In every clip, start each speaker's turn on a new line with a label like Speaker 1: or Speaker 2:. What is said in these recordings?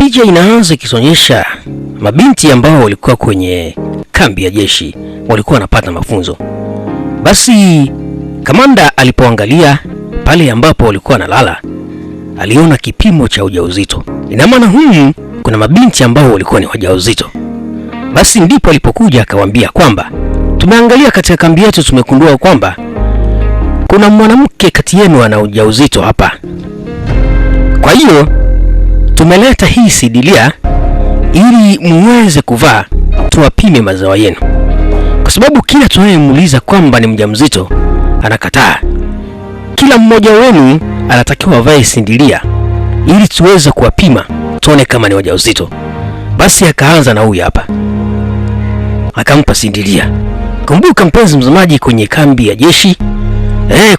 Speaker 1: Picha inaanza ikionyesha mabinti ambao walikuwa kwenye kambi ya jeshi, walikuwa wanapata mafunzo. Basi kamanda alipoangalia pale ambapo walikuwa wanalala, aliona kipimo cha ujauzito. Ina maana kuna mabinti ambao walikuwa ni wajawazito. Basi ndipo alipokuja akawaambia kwamba tumeangalia katika kambi yetu, tumekundua kwamba kuna mwanamke kati yenu ana ujauzito hapa. Kwa hiyo tumeleta hii sidilia ili muweze kuvaa tuwapime mazao yenu, kwa sababu kila tunayemuuliza kwamba ni mjamzito anakataa. Kila mmoja wenu anatakiwa avae sidilia ili tuweze kuwapima tuone kama ni wajawazito. Basi akaanza na huyu hapa, akampa sidilia. Kumbuka mpenzi mtazamaji, kwenye kambi ya jeshi,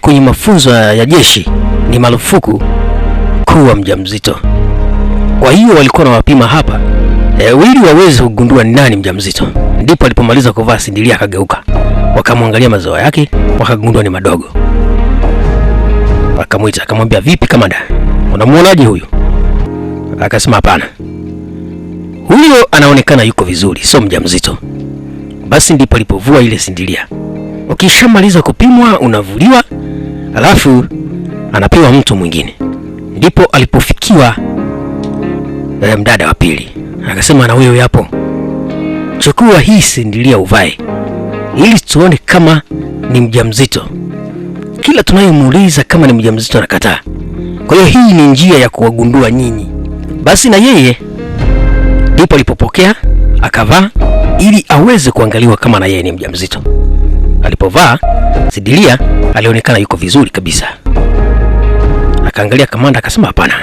Speaker 1: kwenye mafunzo ya jeshi ni marufuku kuwa mjamzito. Kwa hiyo walikuwa na wapima hapa ili waweze kugundua ni nani mjamzito. Ndipo alipomaliza kuvaa sidilia akageuka, wakamwangalia mazao yake, wakagundua ni madogo. Wakamuita akamwambia, vipi kamanda, unamuonaje huyu? Akasema hapana, huyo anaonekana yuko vizuri, sio mjamzito. Basi ndipo alipovua ile sidilia. Ukishamaliza kupimwa unavuliwa, alafu anapewa mtu mwingine. Ndipo alipofikiwa mdada wa pili, akasema na wewe hapo, chukua hii sidilia uvae ili tuone kama ni mjamzito. Kila tunayemuuliza kama ni mjamzito anakataa. Kwa hiyo hii ni njia ya kuwagundua nyinyi. Basi na yeye ndipo alipopokea akavaa ili aweze kuangaliwa kama na yeye ni mjamzito. Alipovaa sidilia alionekana yuko vizuri kabisa. Akaangalia kamanda akasema, hapana,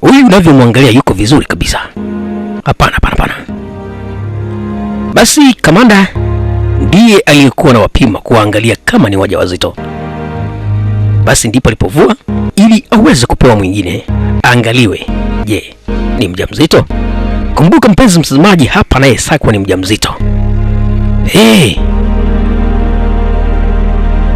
Speaker 1: huyu unavyomwangalia yuko vizuri kabisa. Hapana. Basi kamanda ndiye aliyekuwa na wapima kuangalia kama ni wajawazito. Basi ndipo alipovua ili aweze kupewa mwingine aangaliwe, je, ni mjamzito? Kumbuka mpenzi mtazamaji, hapa naye sakwa ni mjamzito.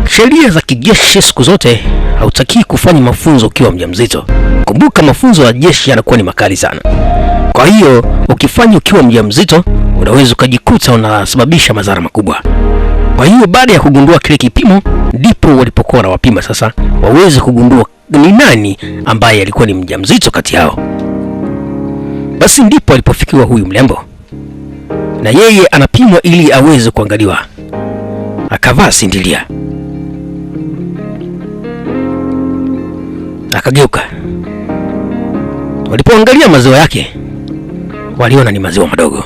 Speaker 1: Sheria za kijeshi siku zote hautaki kufanya mafunzo ukiwa mjamzito. Kumbuka mafunzo ya jeshi yanakuwa ni makali sana. Kwa hiyo ukifanya ukiwa mjamzito unaweza ukajikuta unasababisha madhara makubwa. Kwa hiyo baada ya kugundua kile kipimo, ndipo walipokuwa na wapima sasa waweze kugundua ni nani ambaye alikuwa ni mjamzito kati yao. Basi ndipo alipofikiwa huyu mlembo, na yeye anapimwa ili aweze kuangaliwa. Akavaa sidilia, akageuka. Walipoangalia maziwa yake waliona ni maziwa madogo.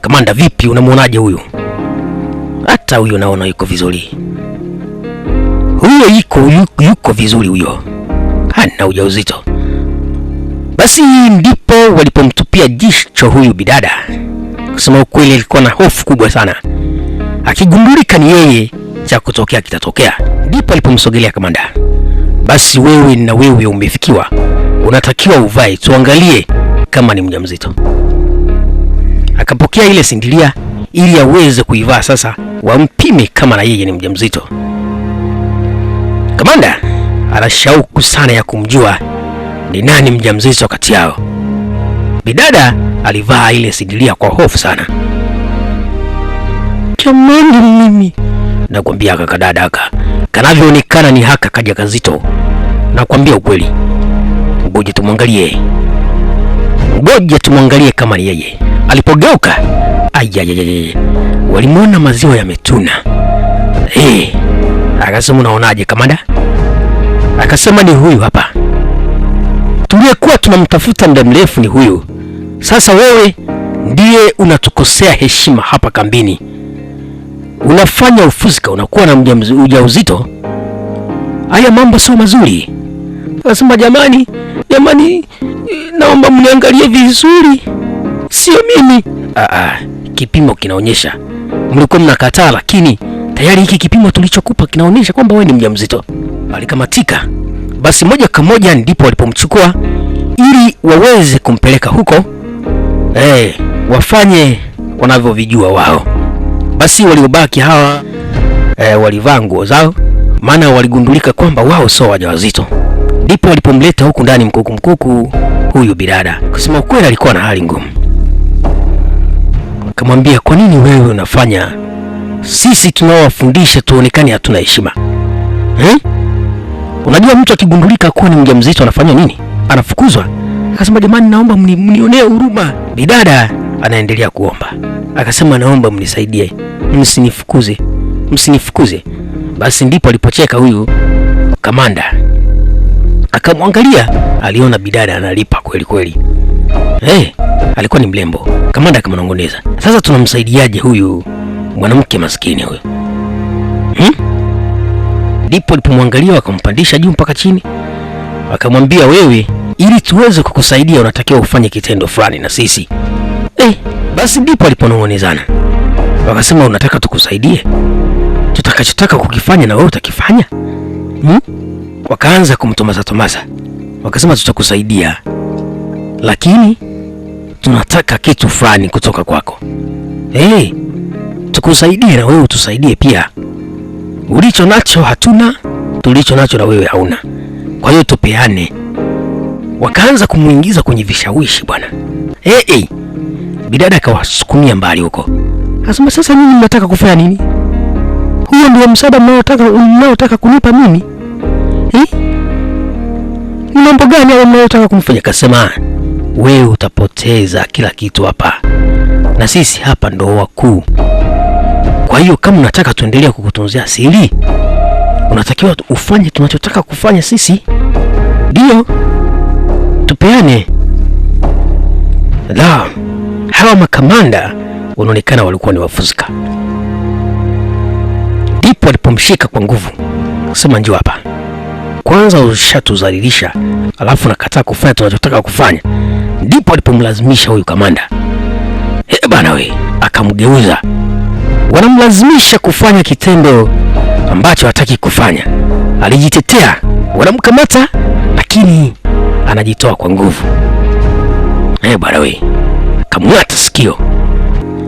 Speaker 1: Kamanda, vipi, unamuonaje huyu? Hata huyo naona yuko vizuri. Huyo yuko vizuri, huyo hana ujauzito. Basi ndipo walipomtupia jicho huyu bidada. Kusema ukweli alikuwa na hofu kubwa sana. Akigundulika ni yeye, cha kutokea kitatokea. Ndipo alipomsogelea kamanda. Basi wewe umefikiwa, unatakiwa uvae tuangalie kama ni mjamzito. Akapokea ile sidilia ili aweze kuivaa sasa wampime kama na yeye ni mjamzito. Kamanda ana shauku sana ya kumjua ni nani mjamzito kati yao. Bidada alivaa ile sidilia kwa hofu sana. Jamani, mimi nakwambia kaka dada kanavyoonekana ni haka kaja kazito. Nakwambia ukweli. Ngoja tumwangalie kama ni yeye. Alipogeuka, walimwona maziwa yametuna. Akasema, unaonaje kamanda? Akasema, ni huyu hapa, tuliyekuwa tunamtafuta muda mrefu ni huyu. Sasa wewe ndiye unatukosea heshima hapa kambini. Unafanya ufusika, unakuwa na ujauzito. Haya mambo sio mazuri. Akasema, jamani, naomba mniangalie vizuri, sio mimi. Kipimo kinaonyesha mlikuwa mnakataa, lakini tayari hiki kipimo tulichokupa kinaonyesha kwamba wewe ni mjamzito. Alikamatika. Basi moja kwa moja ndipo walipomchukua ili waweze kumpeleka huko wafanye wanavyovijua wao. Basi waliobaki hawa walivaa nguo zao, maana waligundulika kwamba wao sio wajawazito. Ndipo walipomleta huku ndani mkuku huyu bidada. Kusema ukweli alikuwa na hali ngumu. Akamwambia, kwa nini wewe unafanya sisi tunaowafundisha tuonekane hatuna heshima? Unajua mtu akigundulika kuwa ni mjamzito anafanya nini? Anafukuzwa. Akasema, jamani, naomba mnionee huruma. Bidada anaendelea kuomba. Akasema, naomba mnisaidie, msinifukuze. Basi ndipo alipocheka huyu kamanda. Akamwangalia, aliona bidada analipa kweli kweli. Alikuwa ni mlembo. Kamanda akamnongoneza, sasa tunamsaidiaje huyu mwanamke maskini huyu? Ndipo alipomwangalia, akampandisha juu mpaka chini, akamwambia, wewe, ili tuweze kukusaidia unatakiwa ufanye kitendo fulani na sisi. Basi ndipo aliponongonezana. Wakasema, unataka tukusaidie? Tutakachotaka kukifanya na wewe utakifanya? Wakaanza kumtomasa. Wakasema, tutakusaidia, lakini tunataka kitu fulani kutoka kwako. Tukusaidie na wewe utusaidie pia. Ulicho nacho hatuna, tulicho nacho na wewe hauna. Kwa hiyo tupeane. Wakaanza kumuingiza kwenye vishawishi bwana. Bidada akawasukumia mbali huko. Akasema, sasa nyinyi mnataka kufanya nini? Huo ndio msaada mnaotaka kunipa mimi? Ni mambo gani hayo mnayotaka kumfanya? Akasema, wewe utapoteza kila kitu hapa, na sisi hapa ndo wakuu. Kwa hiyo kama unataka tuendelee kukutunzia siri, unatakiwa ufanye tunachotaka kufanya sisi. Ndio, tupeane. Hawa makamanda wanaonekana walikuwa ni wafuzika. Ndipo alipomshika kwa nguvu. Akasema, njoo hapa. Kwanza ushatuzalilisha, alafu nakataa kufanya tunachotaka kufanya. Ndipo alipomlazimisha huyu kamanda. Bana we, akamgeuza. Wanamlazimisha kufanya kitendo ambacho hataki kufanya. Alijitetea, wanamkamata, lakini anajitoa kwa nguvu. Bana we, akamwata sikio,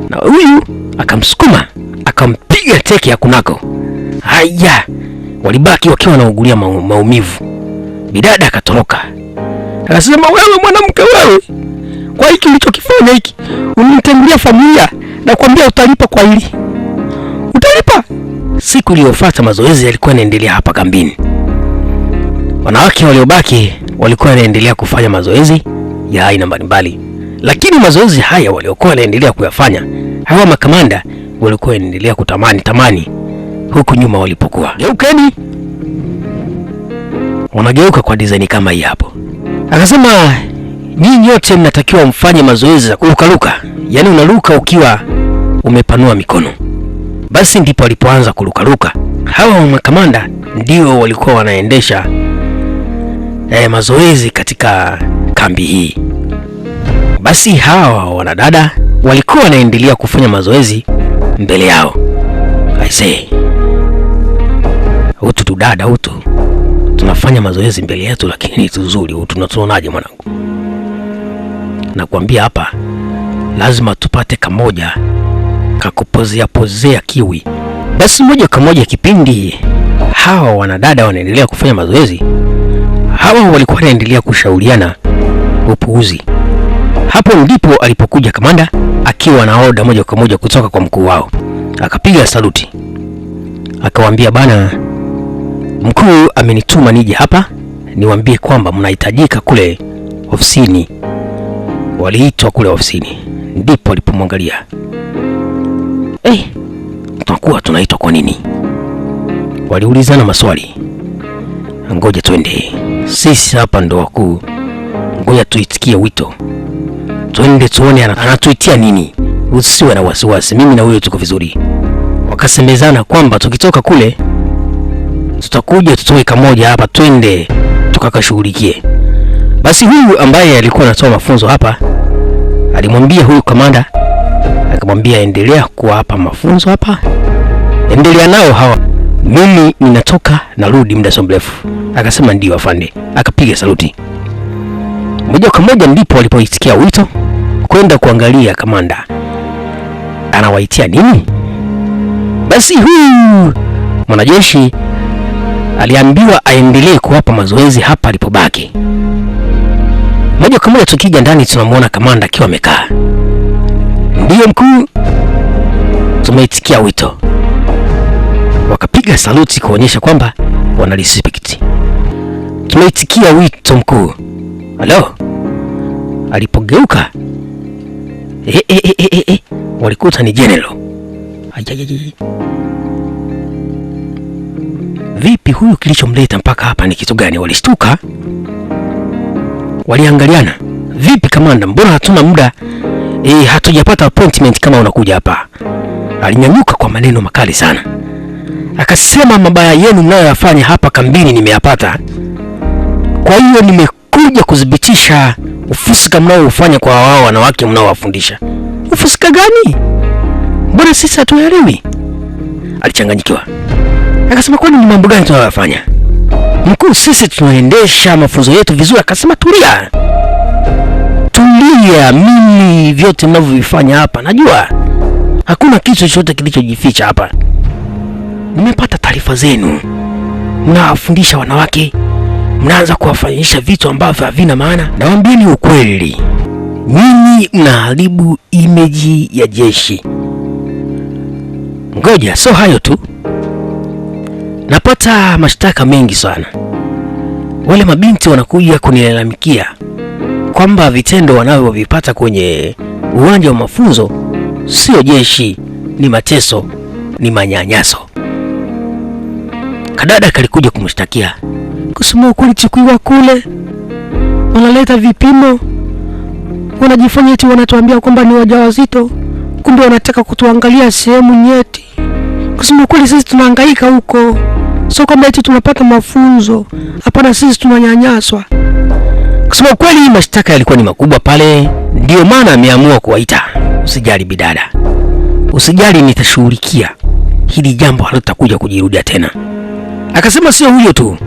Speaker 1: na huyu akamsukuma, akampiga teke ya kunako. Haya, walibaki wakiwa wanaugulia maumivu. Bidada akatoroka. Akasema, wewe mwanamke, wewe, kwa hiki ulichokifanya hiki, unitengulia familia, na kuambia utalipa kwa hili. Utalipa. Siku iliyofuata mazoezi yalikuwa yanaendelea hapa kambini. Wanawake waliobaki walikuwa wanaendelea kufanya mazoezi ya aina mbalimbali, lakini mazoezi haya waliokuwa wanaendelea kuyafanya hawa makamanda walikuwa wanaendelea kutamani huku nyuma walipokuwa. Geukeni. Wanageuka kwa design kama hii hapo. Akasema, nyinyi wote mnatakiwa mfanye mazoezi ya kurukaruka, yaani unaruka ukiwa umepanua mikono. Basi ndipo walipoanza kurukaruka. Hawa makamanda ndio walikuwa wanaendesha mazoezi katika kambi hii. Basi hawa wanadada walikuwa wanaendelea kufanya mazoezi mbele yao. Aisee, utu dada, tunafanya mazoezi mbele yetu, lakini tuzuri, tunatuonaje mwanangu? Nakwambia hapa lazima tupate kamoja kakupozea kiwi. Basi moja kwa moja kipindi hawa wanadada wanaendelea kufanya mazoezi, hawa walikuwa wanaendelea kushauriana upuuzi. Hapo ndipo alipokuja kamanda akiwa na oda moja kwa moja kutoka kwa mkuu wao. Akapiga saluti, akawaambia, bana, mkuu amenituma nije hapa niwaambie kwamba mnahitajika kule ofisini. Waliitwa kule ofisini. Ndipo alipomwangalia, tunakuwa tunaitwa kwa nini? Waliulizana maswali. Ngoja twende, sisi hapa ndo wakuu, ngoja tuitikie wito, twende tuone anatuitia nini. Usiwe na wasiwasi, mimi na wewe tuko vizuri. Wakasemezana kwamba tukitoka kule tutakuja tutoe kamoja hapa, twende tukakashughulikie. Basi huyu ambaye alikuwa anatoa mafunzo hapa alimwambia huyu kamanda, akamwambia, endelea kuwa hapa mafunzo hapa, endelea nao hawa, mimi ninatoka narudi muda so mrefu. Akasema, ndio afande. Akapiga saluti. Moja kwa moja ndipo walipoitikia wito kwenda kuangalia kamanda anawaitia nini. Basi huyu mwanajeshi aliambiwa aendelee kuwapa mazoezi hapa alipobaki. Moja kwa moja tukija ndani tunamuona kamanda akiwa amekaa. Ndiyo mkuu, tumeitikia wito. Wakapiga saluti kuonyesha kwamba wana respect. Tumeitikia wito mkuu. Halo. Alipogeuka walikuta ni general. Vipi huyu kilichomleta mpaka hapa ni kitu gani? Walishtuka. Waliangaliana. Vipi kamanda, mbona hatuna muda? Hatujapata appointment kama unakuja hapa. Alinyanyuka kwa maneno makali sana. Akasema mabaya yenu mnayoyafanya hapa kambini nimeyapata. Kwa hiyo nimekuja kudhibitisha ufusika mnaoufanya kwa wao wanawake mnaowafundisha. Ufusika gani? Mbona sisi hatuelewi? Alichanganyikiwa. Akasema kwani ni mambo gani tunayofanya? Mkuu, sisi tunaendesha mafunzo yetu vizuri. Akasema tulia. Tulia, mimi vyote mnavyofanya hapa najua. Hakuna kitu chochote kilichojificha hapa. Nimepata taarifa zenu. Mnawafundisha wanawake, mnaanza kuwafanyisha vitu ambavyo havina maana. Nawaambieni ukweli. Nyinyi mnaharibu image ya jeshi. Ngoja, so hayo tu. Napata mashtaka mengi sana. Wale mabinti wanakuja kunilalamikia kwamba vitendo wanavyovipata kwenye uwanja wa mafunzo sio jeshi, ni mateso, ni manyanyaso. Kadada kalikuja kumshtakia. Kusema ukweli, chukiwa kule wanaleta vipimo, wanajifanya eti wanatuambia kwamba ni wajawazito, kumbe wanataka kutuangalia sehemu nyeti. Kusema ukweli, sisi tunahangaika huko, sio kwamba eti tunapata mafunzo. Hapana, sisi tunanyanyaswa. Kusema ukweli, mashtaka yalikuwa ni makubwa pale, ndio maana ameamua kuwaita. Usijali bidada, usijali, nitashughulikia hili jambo, halitakuja kujirudia tena. Akasema sio huyo tu,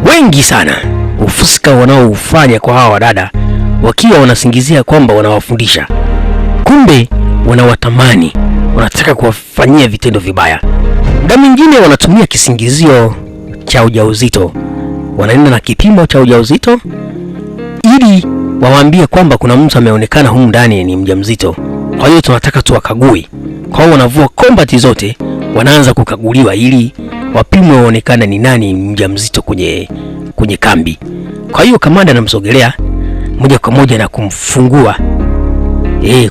Speaker 1: wengi sana ufusika wanaoufanya kwa hawa wadada, wakiwa wanasingizia kwamba wanawafundisha, kumbe wanawatamani, wanataka kuwafanyia vitendo vibaya. Muda mwingine wanatumia kisingizio cha ujauzito, wanaenda na kipimo cha ujauzito ili wawaambie kwamba kuna mtu ameonekana humu ndani ni mjamzito, kwa hiyo tunataka tuwakague. Kwa hiyo wanavua kombati zote, wanaanza kukaguliwa ili wapimwe waonekane ni nani mjamzito kwenye kambi. Kwa hiyo kamanda anamsogelea moja kwa moja na kumfungua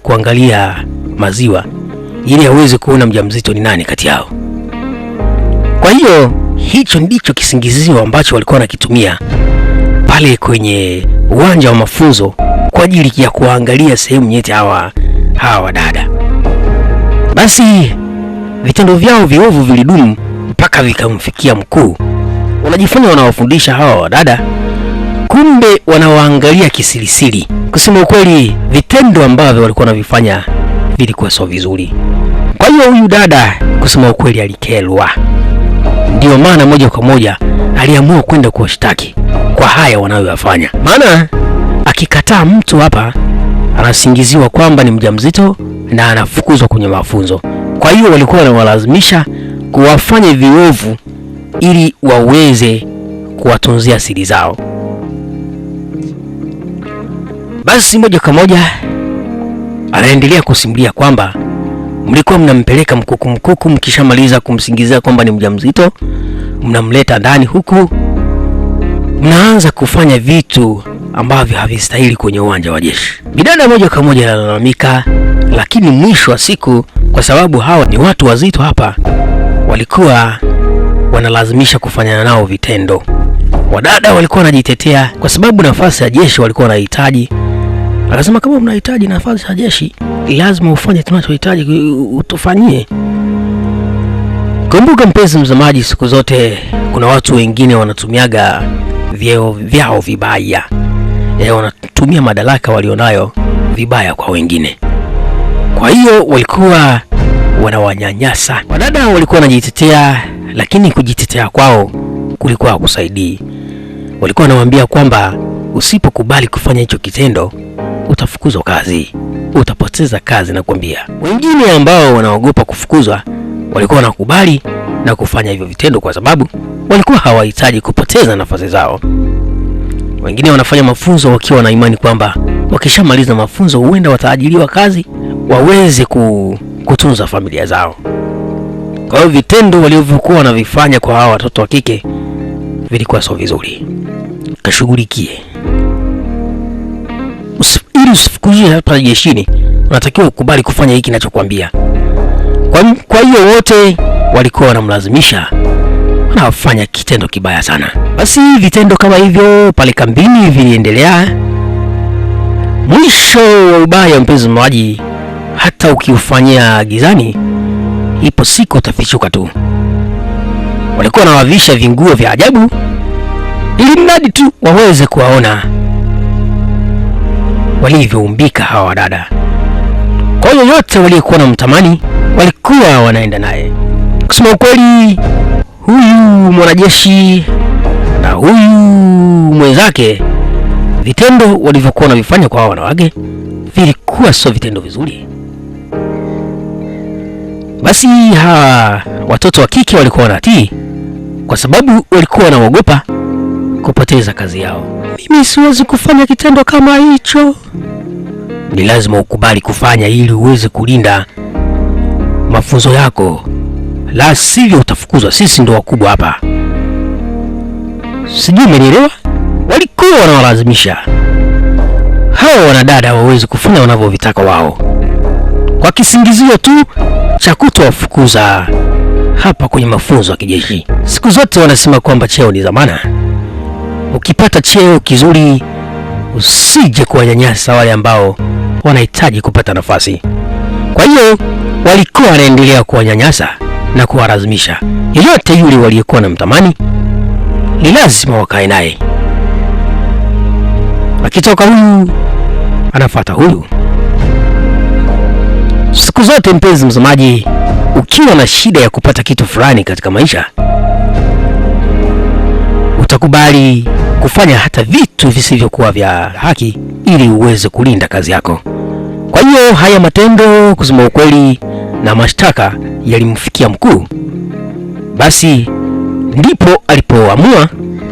Speaker 1: kuangalia maziwa ili aweze kuona mjamzito ni nani kati yao. Kwa hiyo hicho ndicho kisingizio ambacho walikuwa wanakitumia pale kwenye uwanja wa mafunzo kwa ajili ya kuangalia sehemu nyeti hawa dada. Basi vitendo vyao viovu vilidumu mpaka vikamfikia mkuu. Wanajifanya wanawafundisha hawa wadada, kumbe wanawaangalia kisirisiri. Kusema ukweli, vitendo ambavyo walikuwa wanavifanya vilikuwa sio vizuri. Kwa hiyo huyu dada kusema ukweli alikelwa. Ndio maana moja kwa moja aliamua kwenda kuwashtaki kwa haya wanayoyafanya. Maana akikataa mtu hapa anasingiziwa kwamba ni mjamzito na anafukuzwa kwenye mafunzo. Kwa hiyo walikuwa wanawalazimisha kuwafanya viovu ili waweze kuwatunzia siri zao. Basi moja kwa moja anaendelea kusimulia kwamba mlikuwa mnampeleka mkuku, mkishamaliza kumsingizia kwamba ni mjamzito, mnamleta ndani huku, mnaanza kufanya vitu ambavyo havistahili kwenye uwanja wa jeshi. Bidada moja kwa moja analalamika, lakini mwisho wa siku, kwa sababu hawa ni watu wazito hapa, walikuwa wanalazimisha kufanya nao vitendo. Wadada walikuwa wanajitetea kwa sababu nafasi ya jeshi walikuwa wanahitaji. Akasema kama mnahitaji nafasi ya jeshi, lazima ufanye tunachohitaji utufanyie. Kumbuka mpenzi mtazamaji, siku zote kuna watu wengine wanatumiaga vyao vibaya. Wanatumia madaraka walionayo vibaya kwa wengine. Kwa hiyo walikuwa wanawanyanyasa. Wadada walikuwa wanajitetea, lakini kujitetea kwao kulikuwa hakusaidii. Walikuwa wanawaambia kwamba usipokubali kufanya hicho kitendo utafukuzwa kazi, utapoteza kazi na kuambia. Wengine ambao wanaogopa kufukuzwa walikuwa wanakubali na kufanya hivyo vitendo kwa sababu walikuwa hawahitaji kupoteza nafasi zao. Wengine wanafanya mafunzo wakiwa na imani kwamba wakishamaliza mafunzo huenda wataajiriwa kazi waweze kutunza familia zao. Kwa hiyo vitendo walivyokuwa wanavifanya kwa hawa watoto wa kike vilikuwa sio vizuri. Kashughulikie. Ili usifukuzwe hapa jeshini, unatakiwa ukubali kufanya hiki ninachokuambia. Kwa hiyo wote walikuwa wanamlazimisha, wanafanya kitendo kibaya sana. Basi vitendo kama hivyo pale kambini viliendelea. Mwisho wa ubaya, mpenzi mmoja, hata ukiufanyia gizani, ipo siku utafichuka tu. Walikuwa wanawavisha vinguo vya ajabu ili mradi tu waweze kuwaona walivyoumbika hawa dada. Kwa hiyo yote waliokuwa na mtamani walikuwa wanaenda naye. Kusema ukweli, huyu mwanajeshi na huyu mwenzake, vitendo walivyokuwa wanavifanya kwa wanawake vilikuwa sio vitendo vizuri. Basi hawa watoto wa kike walikuwa wanatii kwa sababu walikuwa wanaogopa kupoteza kazi yao. Mimi siwezi kufanya kitendo kama hicho. Ni lazima ukubali kufanya ili uweze kulinda mafunzo yako, la sivyo utafukuzwa. Sisi ndio wakubwa hapa. Sijui umenielewa? Walikuwa wanawalazimisha hao wanadada waweze kufanya wanavyovitaka wao, kwa kisingizio tu cha kutowafukuza hapa kwenye mafunzo ya kijeshi. Siku zote wanasema kwamba cheo ni dhamana. Ukipata cheo kizuri, usije kuwanyanyasa wale ambao wanahitaji kupata nafasi. Kwa hiyo walikuwa wanaendelea kuwanyanyasa na kuwalazimisha. Yeyote yule waliyekuwa na mtamani ni lazima wakae naye. Akitoka huyu anafuata huyu. Siku zote, mpenzi mtazamaji, ukiwa na shida ya kupata kitu fulani katika maisha, utakubali kufanya hata vitu visivyokuwa vya haki ili uweze kulinda kazi yako. Kwa hiyo haya matendo, kusema ukweli, na mashtaka yalimfikia mkuu. Basi ndipo alipoamua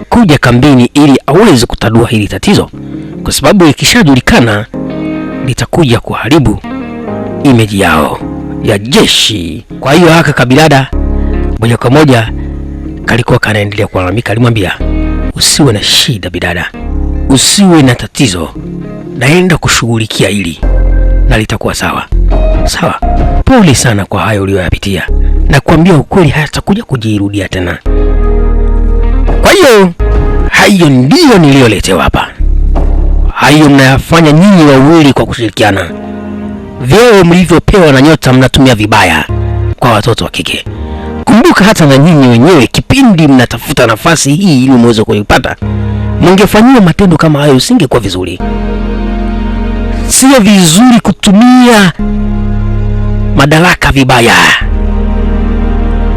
Speaker 1: kuja kambini ili aweze kutadua hili tatizo, kwa sababu ikishajulikana litakuja kuharibu image yao ya jeshi. Kwa hiyo haka kabilada moja kwa moja kalikuwa kanaendelea kulalamika. Alimwambia, usiwe na shida bidada, usiwe na tatizo, naenda kushughulikia hili na litakuwa sawa. Sawa, pole sana kwa hayo uliyoyapitia, na kuambia ukweli hayatakuja kujirudia tena. Kwa hiyo hayo ndiyo niliyoletewa hapa. Hayo mnayafanya nyinyi wawili kwa kushirikiana. Vyeo mlivyopewa na nyota mnatumia vibaya kwa watoto wa kike. Kumbuka hata na nyinyi wenyewe kipindi mnatafuta nafasi hii ili muweze kuipata, mngefanyia matendo kama hayo, usingekuwa vizuri. Sio vizuri kutumia madaraka vibaya.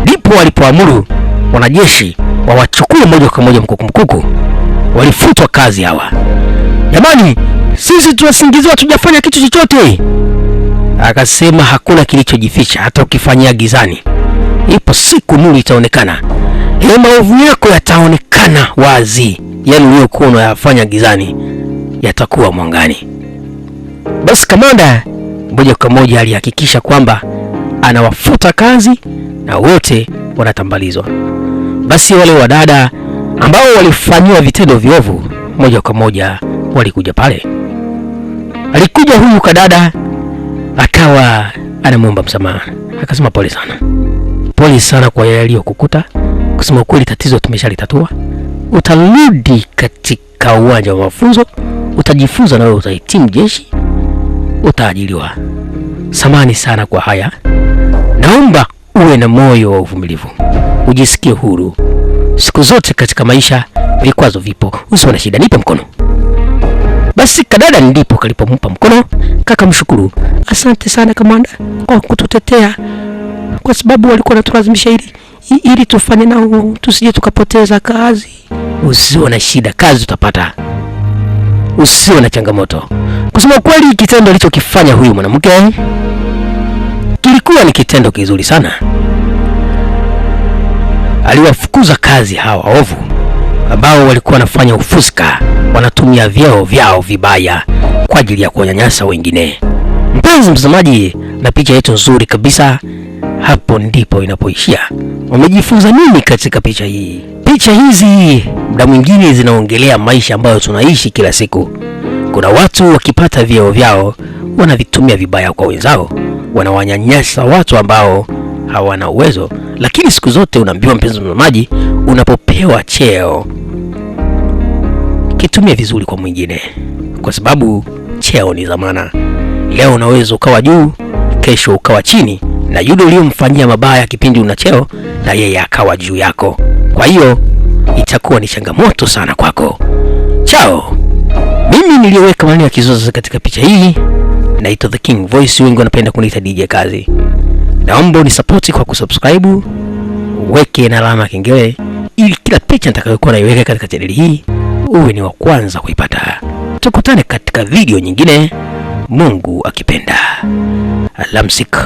Speaker 1: Ndipo walipoamuru wanajeshi wawachukue moja kwa moja mkuku. Walifutwa kazi hawa. Jamani, sisi tuwasingiziwa tujafanya kitu chochote. Akasema hakuna kilichojificha, hata ukifanyia gizani, ipo siku nuru itaonekana. Maovu yako yataonekana wazi, yale uliyokuwa unayafanya gizani yatakuwa mwangani. Basi kamanda moja kwa moja alihakikisha kwamba anawafuta kazi na wote wanatambalizwa. Basi wale wadada ambao walifanywa vitendo viovu moja kwa moja walikuja pale. Alikuja huyu kadada akawa anamuomba msamaha. Akasema pole sana kwa yale yaliyokukuta. Kusema kweli tatizo tumeshalitatua. Utarudi katika uwanja wa mafunzo, utajifunza na wewe utahitimu jeshi, utaajiriwa. Samahani sana kwa haya. Naomba uwe na moyo wa uvumilivu, ujisikie huru. Siku zote katika maisha vikwazo vipo, usiwe na shida, nipe mkono. Basi kadada ndipo kalipompa mkono. Kaka mshukuru, asante sana kamanda kwa kututetea, kwa sababu walikuwa wanatulazimisha ili tufanye nao tusije tukapoteza kazi. Usiwe na shida, kazi utapata, usiwe na changamoto. Kusema kweli, kitendo alichokifanya huyu mwanamke kilikuwa ni kitendo kizuri sana. Aliwafukuza kazi hawa ovu ambao walikuwa wanafanya ufuska, wanatumia vyeo vyao vibaya kwa ajili ya kuwanyanyasa wengine. Mpenzi mtazamaji, na picha yetu nzuri kabisa hapo ndipo inapoishia. Umejifunza nini katika picha hii? Picha hizi muda mwingine zinaongelea maisha ambayo tunaishi kila siku. Kuna watu wakipata vyeo vyao wanavitumia vibaya kwa wenzao, wanawanyanyasa watu ambao hawana uwezo. Lakini siku zote unaambiwa mpenzi mtazamaji, unapopewa cheo kitumie vizuri kwa mwingine, kwa sababu cheo ni dhamana. Leo unaweza ukawa juu, kesho ukawa chini, na yule uliyomfanyia mabaya kipindi una cheo na yeye akawa juu yako. Kwa hiyo itakuwa ni changamoto sana kwako. Chao. Mimi niliweka maneno ya kizazi katika picha hii. Naitwa The King Voice, wengi wanapenda kuniita DJ Kazi. Naomba unisapoti kwa kusubscribe, weke na alama kengele ili kila picha nitakayokuwa naiweka katika channel hii uwe ni wa kwanza kuipata. Tukutane katika video nyingine, Mungu akipenda. Alamsik.